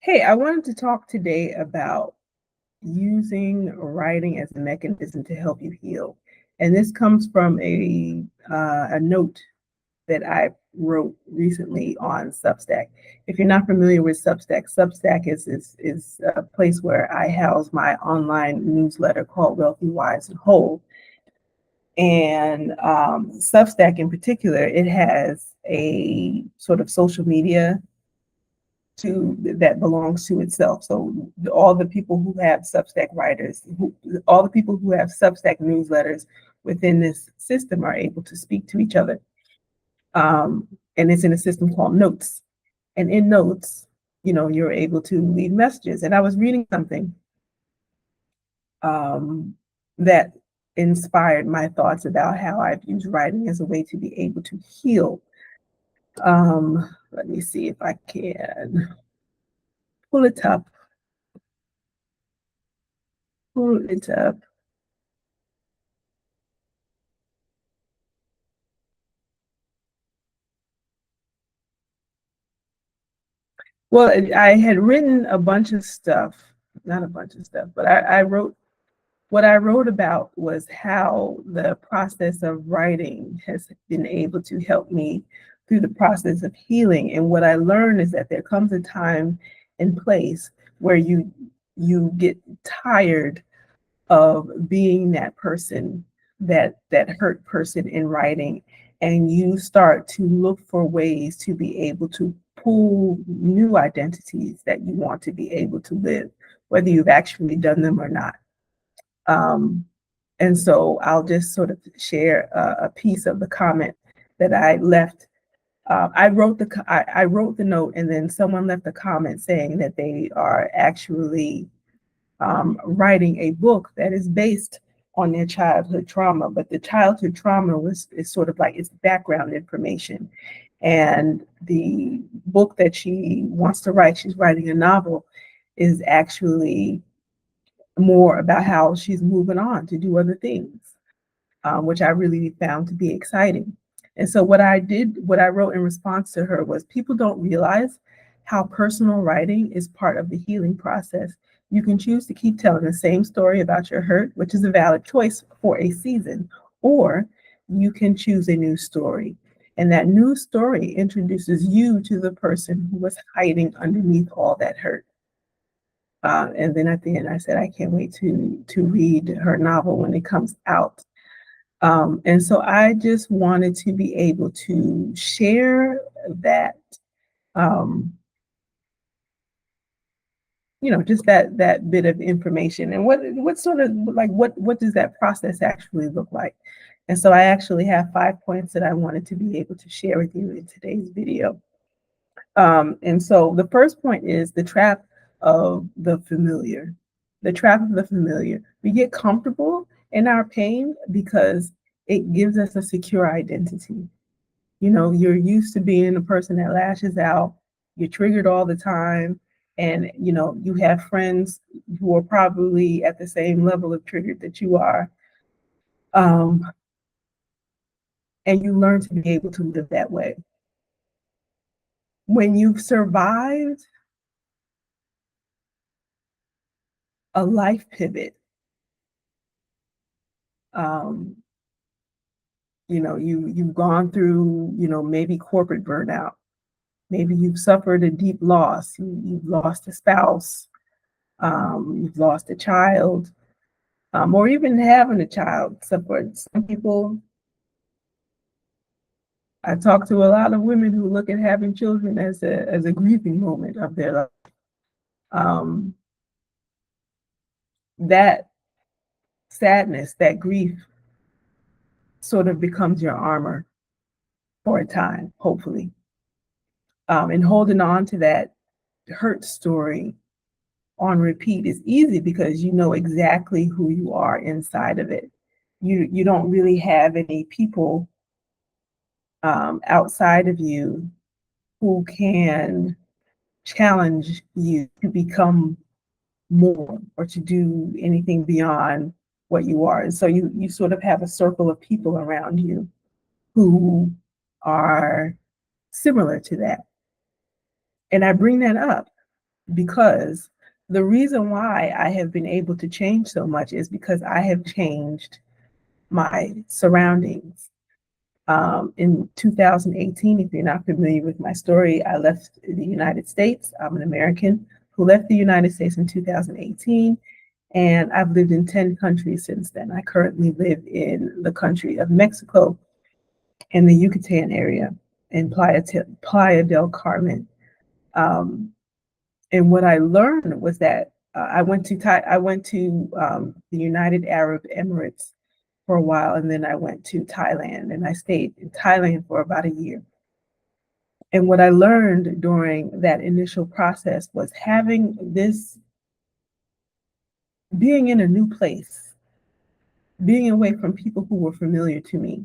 Hey, I wanted to talk today about using writing as a mechanism to help you heal. And this comes from a note that I wrote recently on Substack. If you're not familiar with Substack, Substack is a place where I house my online newsletter called Wealthy, Wise, and Whole. And Substack in particular, it has a sort of social media to that belongs to itself. So all the people who have Substack writers, all the people who have Substack newsletters within this system are able to speak to each other. And it's in a system called Notes. And in Notes, you're able to leave messages. And I was reading something that inspired my thoughts about how I've used writing as a way to be able to heal. Let me see if I can pull it up. Pull it up. Well, I had written a bunch of stuff, not a bunch of stuff, but I wrote, what I wrote about was how the process of writing has been able to help me through the process of healing. And what I learned is that there comes a time and place where you get tired of being that person, that hurt person in writing, and you start to look for ways to be able to pull new identities that you want to be able to live, whether you've actually done them or not. And so I'll just sort of share a piece of the comment that I left. I wrote the note, and then someone left a comment saying that they are actually writing a book that is based on their childhood trauma, but the childhood trauma is sort of like its background information. And the book that she wants to write, she's writing a novel, is actually more about how she's moving on to do other things, which I really found to be exciting. And so what I wrote in response to her was, people don't realize how personal writing is part of the healing process. You can choose to keep telling the same story about your hurt, which is a valid choice for a season, or you can choose a new story. And that new story introduces you to the person who was hiding underneath all that hurt. And then at the end, I said, I can't wait to read her novel when it comes out. And so I just wanted to be able to share that, just that bit of information, and what sort of like what does that process actually look like. And so I actually have 5 points that I wanted to be able to share with you in today's video. And so the first point is the trap of the familiar. The trap of the familiar. We get comfortable in our pain because it gives us a secure identity. You're used to being a person that lashes out, you're triggered all the time, and you have friends who are probably at the same level of triggered that you are. And you learn to be able to live that way. When you've survived a life pivot, you've gone through, maybe corporate burnout, maybe you've suffered a deep loss, you've lost a spouse, you've lost a child, or even having a child. So for some people, I talk to a lot of women who look at having children as a grieving moment of their life. That sadness, that grief, sort of becomes your armor for a time, hopefully. And holding on to that hurt story on repeat is easy because you know exactly who you are inside of it. You don't really have any people outside of you who can challenge you to become more or to do anything beyond what you are. And so you sort of have a circle of people around you who are similar to that. And I bring that up because the reason why I have been able to change so much is because I have changed my surroundings. In 2018, if you're not familiar with my story, I left the United States. I'm an American who left the United States in 2018, and I've lived in 10 countries since then. I currently live in the country of Mexico in the Yucatan area in Playa del Carmen. Um, and what I learned was that I went to the United Arab Emirates for a while, and then I went to Thailand, and I stayed in Thailand for about a year. And what I learned during that initial process was having this, being in a new place, being away from people who were familiar to me.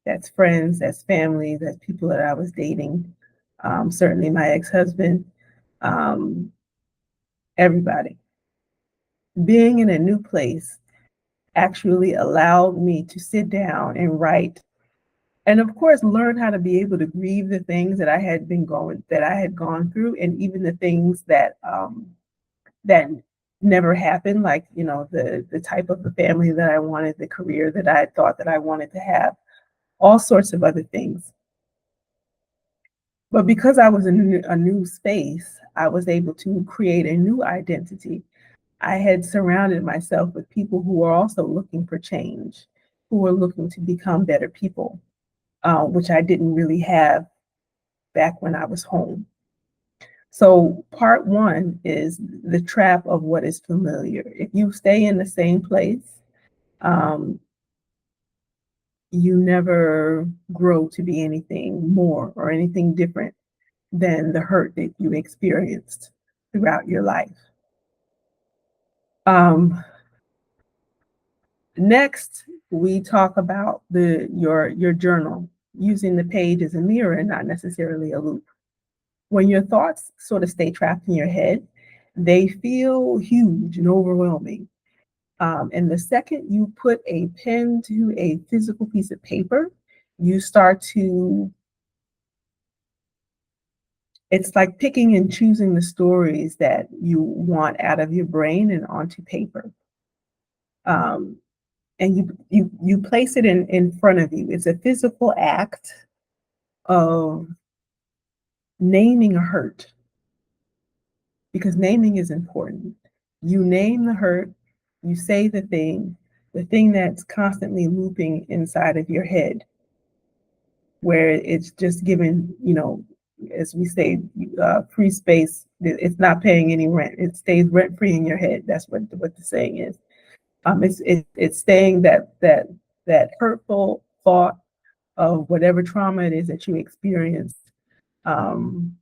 That's friends, that's family, that's people that I was dating, certainly my ex-husband, um, everybody. Being in a new place actually allowed me to sit down and write, and of course learn how to be able to grieve the things that I had gone through, and even the things that never happened, like, you know, the type of the family that I wanted, the career that I thought that I wanted to have, all sorts of other things. But because I was in a new space, I was able to create a new identity. I had surrounded myself with people who were also looking for change, who were looking to become better people, which I didn't really have back when I was home. So, part one is the trap of what is familiar. If you stay in the same place, um, you never grow to be anything more or anything different than the hurt that you experienced throughout your life. Um, Next, we talk about your journal, using the page as a mirror and not necessarily a loop. When your thoughts sort of stay trapped in your head, they feel huge and overwhelming. And the second you put a pen to a physical piece of paper, you start to, it's like picking and choosing the stories that you want out of your brain and onto paper. Um, and you place it in front of you. It's a physical act of naming a hurt, because naming is important. You name the hurt, you say the thing that's constantly looping inside of your head, where it's just given, you know, as we say, free space. It's not paying any rent. It stays rent free in your head. That's what the saying is. It's saying that hurtful thought of whatever trauma it is that you experienced, um,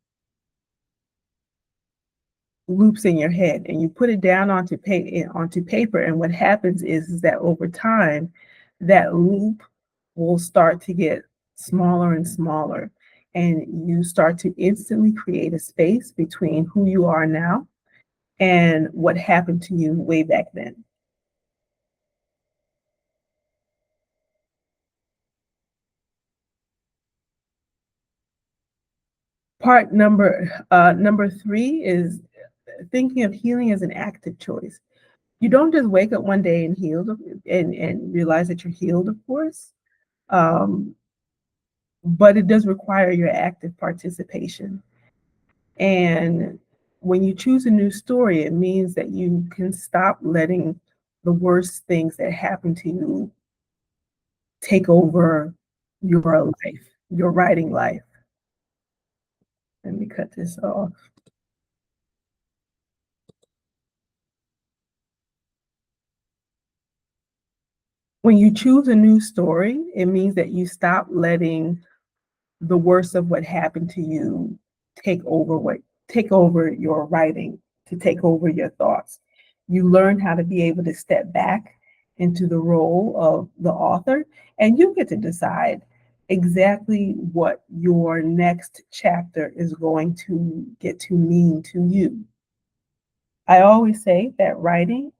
loops in your head, and you put it down onto paper. And what happens is that over time, that loop will start to get smaller and smaller, and you start to instantly create a space between who you are now and what happened to you way back then. Part number three is thinking of healing as an active choice. You don't just wake up one day and and realize that you're healed, of course. Um, but it does require your active participation. And when you choose a new story, it means that you can stop letting the worst things that happen to you take over your life, your writing life. Let me cut this off. When you choose a new story, it means that you stop letting the worst of what happened to you take over what take over your writing, to take over your thoughts. You learn how to be able to step back into the role of the author, and you get to decide exactly what your next chapter is going to get to mean to you. I always say that writing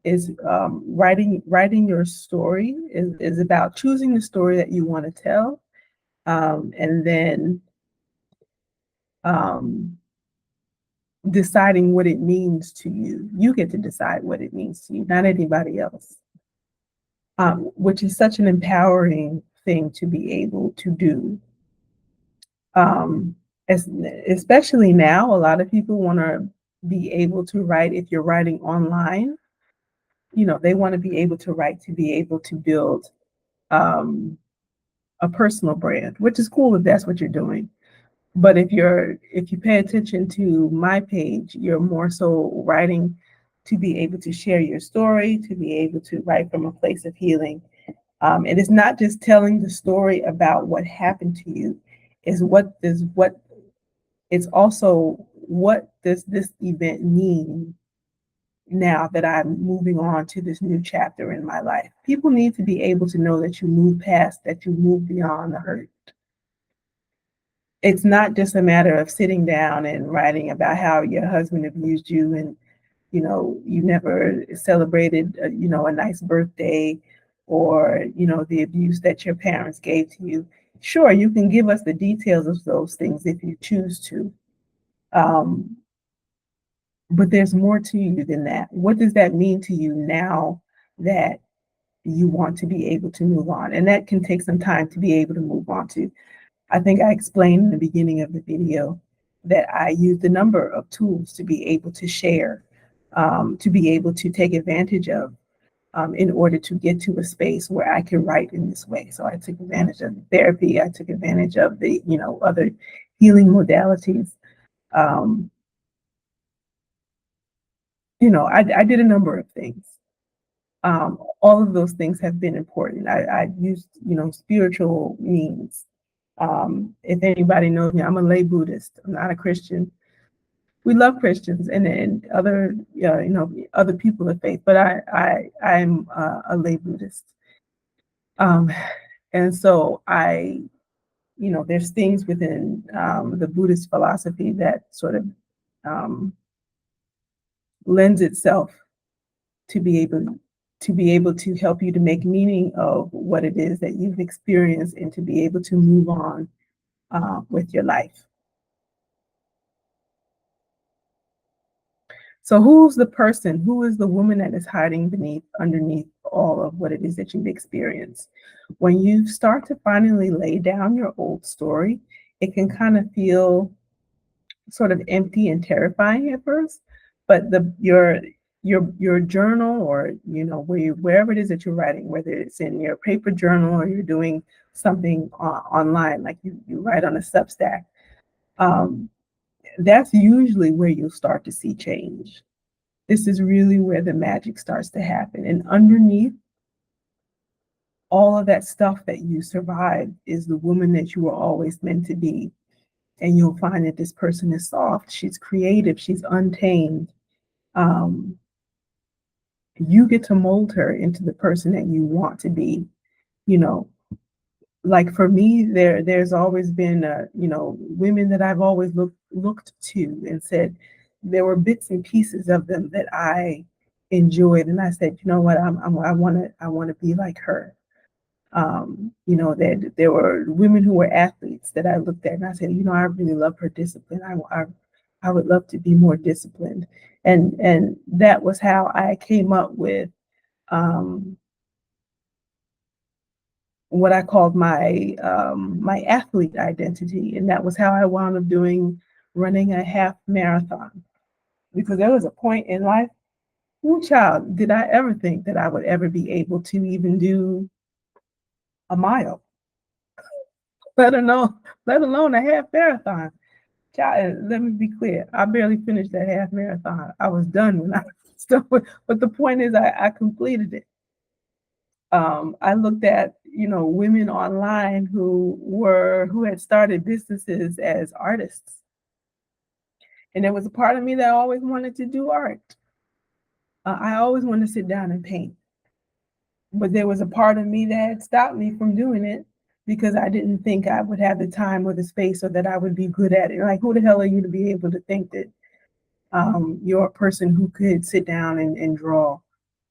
your story is about choosing the story that you want to tell, and then um, deciding what it means to you. You get to decide what it means to you, not anybody else, which is such an empowering thing to be able to do. Um, as, especially now, a lot of people want to be able to write. If you're writing online, they want to be able to write to be able to build um, a personal brand, which is cool if that's what you're doing. But if you pay attention to my page, you're more so writing to be able to share your story, to be able to write from a place of healing. And it's not just telling the story about what happened to you, is what it's also what does this event mean now that I'm moving on to this new chapter in my life. People need to be able to know that you move past, that you move beyond the hurt. It's not just a matter of sitting down and writing about how your husband abused you and you never celebrated a nice birthday, or the abuse that your parents gave to you. Sure, you can give us the details of those things if you choose to, um, but there's more to you than that. What does that mean to you now that you want to be able to move on? And that can take some time to be able to move on to. I think I explained in the beginning of the video that I used a number of tools to be able to share, to be able to take advantage of, in order to get to a space where I can write in this way. So I took advantage of therapy. I took advantage of the, other healing modalities. Um, I did a number of things. All of those things have been important. I used, spiritual means. If anybody knows me, I'm a lay Buddhist. I'm not a Christian. We love Christians and other, other people of faith, but I'm a lay Buddhist. Um, and so there's things within the Buddhist philosophy that sort of um, lends itself to be able to help you to make meaning of what it is that you've experienced and to be able to move on with your life. So who's the person? Who is the woman that is hiding underneath all of what it is that you've experienced? When you start to finally lay down your old story, it can kind of feel sort of empty and terrifying at first, but your journal, or wherever it is that you're writing, whether it's in your paper journal or you're doing something online, like you write on a Substack, um, that's usually where you'll start to see change. This is really where the magic starts to happen. And underneath all of that stuff that you survived is the woman that you were always meant to be. And you'll find that this person is soft, she's creative, she's untamed. Um, you get to mold her into the person that you want to be. You know, like for me, there's always been women that I've always looked to and said there were bits and pieces of them that I enjoyed, and I said, you know what, I want to be like her. That there were women who were athletes that I looked at and I said, I really love her discipline. I would love to be more disciplined, and that was how I came up with um, what I called my athlete identity, and that was how I wound up running a half marathon. Because there was a point in life, oh child, did I ever think that I would ever be able to even do a mile, let alone a half marathon. Child, let me be clear, I barely finished that half marathon. I was done when I was done but the point is I completed it. I looked at women online who had started businesses as artists, and there was a part of me that always wanted to do art. I always wanted to sit down and paint, but there was a part of me that had stopped me from doing it because I didn't think I would have the time or the space, or that I would be good at it. Like, who the hell are you to be able to think that you're a person who could sit down and draw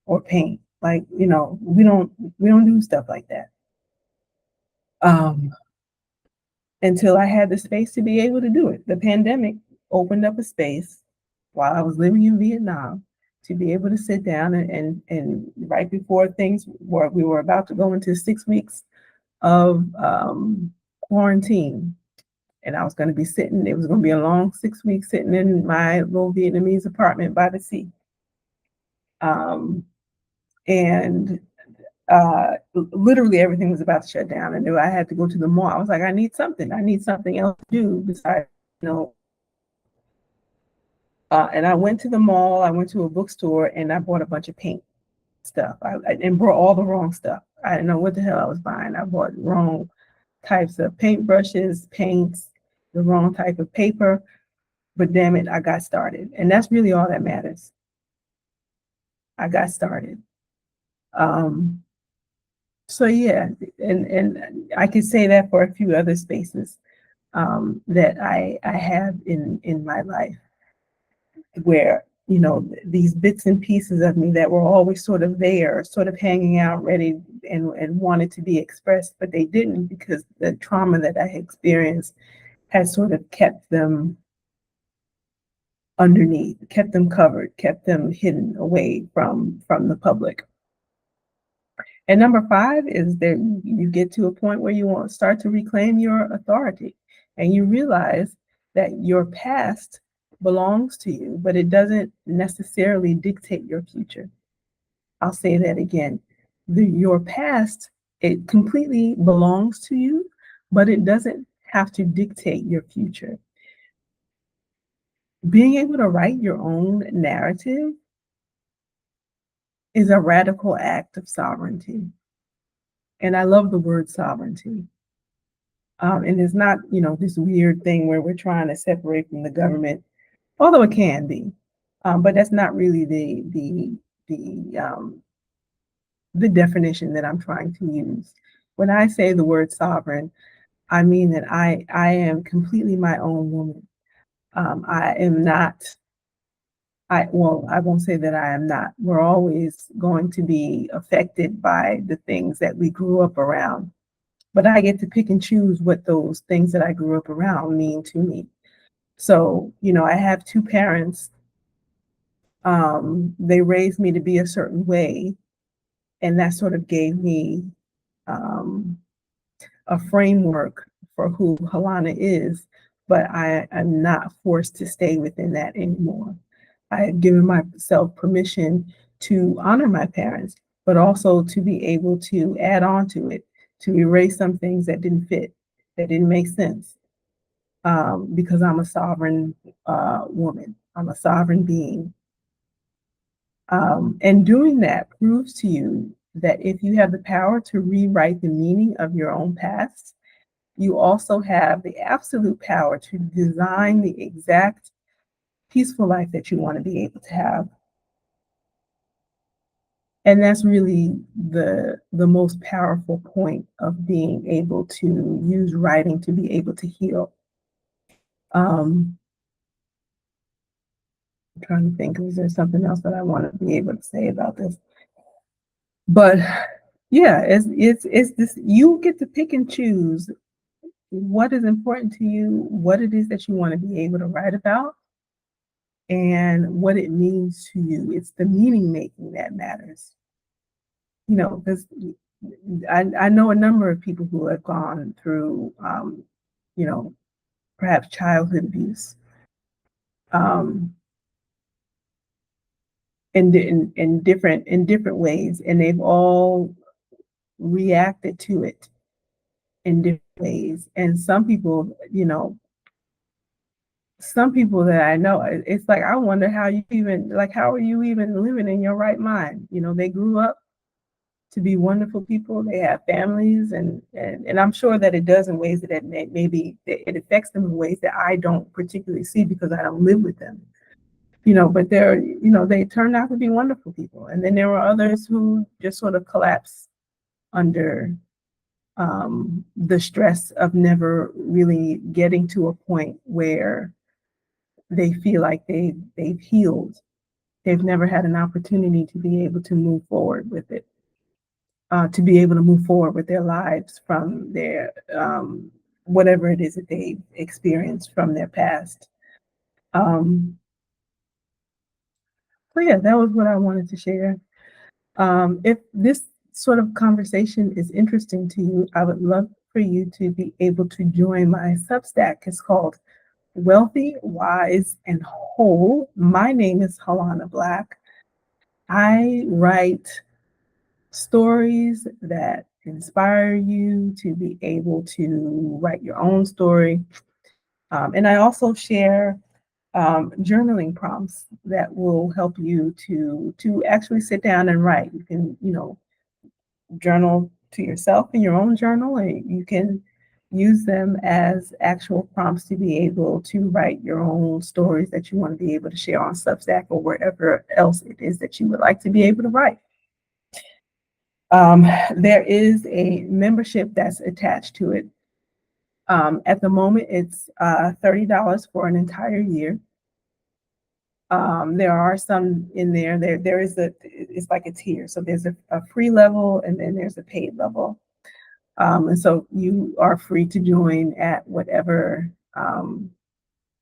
or paint? Like, we don't do stuff like that. Um, until I had the space to be able to do it. The pandemic opened up a space while I was living in Vietnam, to be able to sit down and right before things were, we were about to go into 6 weeks of quarantine. And I was going to be sitting, it was going to be a long 6 weeks sitting in my little Vietnamese apartment by the sea. And literally everything was about to shut down. I knew I had to go to the mall. I was like, I need something else to do besides, you know. And I went to the mall, I went to a bookstore, and I bought a bunch of paint stuff. And bought all the wrong stuff. I didn't know what the hell I was buying. I bought wrong types of paintbrushes, paints, the wrong type of paper. But damn it, I got started. And that's really all that matters. I got started. So yeah, and I could say that for a few other spaces that I have in my life, where, you know, these bits and pieces of me that were always sort of there, sort of hanging out, ready and wanted to be expressed, but they didn't, because the trauma that I experienced had sort of kept them underneath, kept them covered, kept them hidden away from the public. And number 5 is that you get to a point where you want to start to reclaim your authority, and you realize that your past belongs to you, but it doesn't necessarily dictate your future. I'll say that again. Your past, it completely belongs to you, but it doesn't have to dictate your future. Being able to write your own narrative is a radical act of sovereignty. And I love the word sovereignty. And it's not, you know, this weird thing where we're trying to separate from the government, although it can be. But that's not really the definition that I'm trying to use. When I say the word sovereign, I mean that I am completely my own woman. I am not. I won't say that I am not. We're always going to be affected by the things that we grew up around. But I get to pick and choose what those things that I grew up around mean to me. So, you know, I have 2 parents. They raised me to be a certain way, and that sort of gave me a framework for who Halana is, but I am not forced to stay within that anymore. I have given myself permission to honor my parents, but also to be able to add on to it, to erase some things that didn't fit, that didn't make sense, because I'm a sovereign woman. I'm a sovereign being. And doing that proves to you that if you have the power to rewrite the meaning of your own past, you also have the absolute power to design the exact peaceful life that you want to be able to have. And that's really the most powerful point of being able to use writing to be able to heal. I'm trying to think, is there something else that I want to be able to say about this? But yeah, it's this, you get to pick and choose what is important to you, what it is that you want to be able to write about, and what it means to you. It's the meaning making that matters. You know, because I know a number of people who have gone through, you know, perhaps childhood abuse, in different ways, and they've all reacted to it in different ways. And some people, you know, some people that I know, it's like, I wonder how you even, like, how are you even living in your right mind? You know, they grew up to be wonderful people. They have families, and I'm sure that it does in ways that maybe it affects them in ways that I don't particularly see because I don't live with them. You know, but they're, you know, they turned out to be wonderful people. And then there were others who just sort of collapsed under the stress of never really getting to a point where they feel like they've healed. They've never had an opportunity to be able to move forward with it, to be able to move forward with their lives from their whatever it is that they've experienced from their past. So yeah, that was what I wanted to share. If this sort of conversation is interesting to you, I would love for you to be able to join my Substack. It's called Wealthy, Wise, and Whole. My name is Halana Black. I write stories that inspire you to be able to write your own story. And I also share journaling prompts that will help you to actually sit down and write. You can, journal to yourself in your own journal, and you can use them as actual prompts to be able to write your own stories that you want to be able to share on Substack or wherever else it is that you would like to be able to write. There is a membership that's attached to it. At the moment, it's $30 for an entire year. There are some in there. There is it's like a tier. So there's a free level and then there's a paid level. And so you are free to join at whatever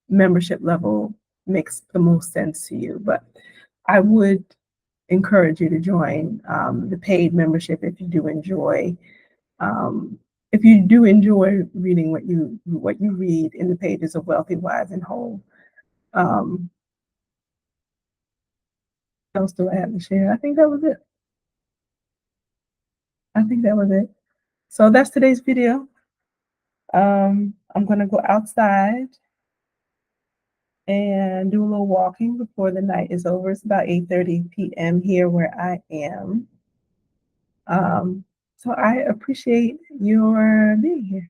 membership level makes the most sense to you. But I would encourage you to join the paid membership um, if you do enjoy reading what you read in the pages of Wealthy, Wise, and Whole. Um, what else do I have to share? I think that was it. I think that was it. So that's today's video. I'm gonna go outside and do a little walking before the night is over. It's about 8:30 p.m. here where I am. So I appreciate your being here.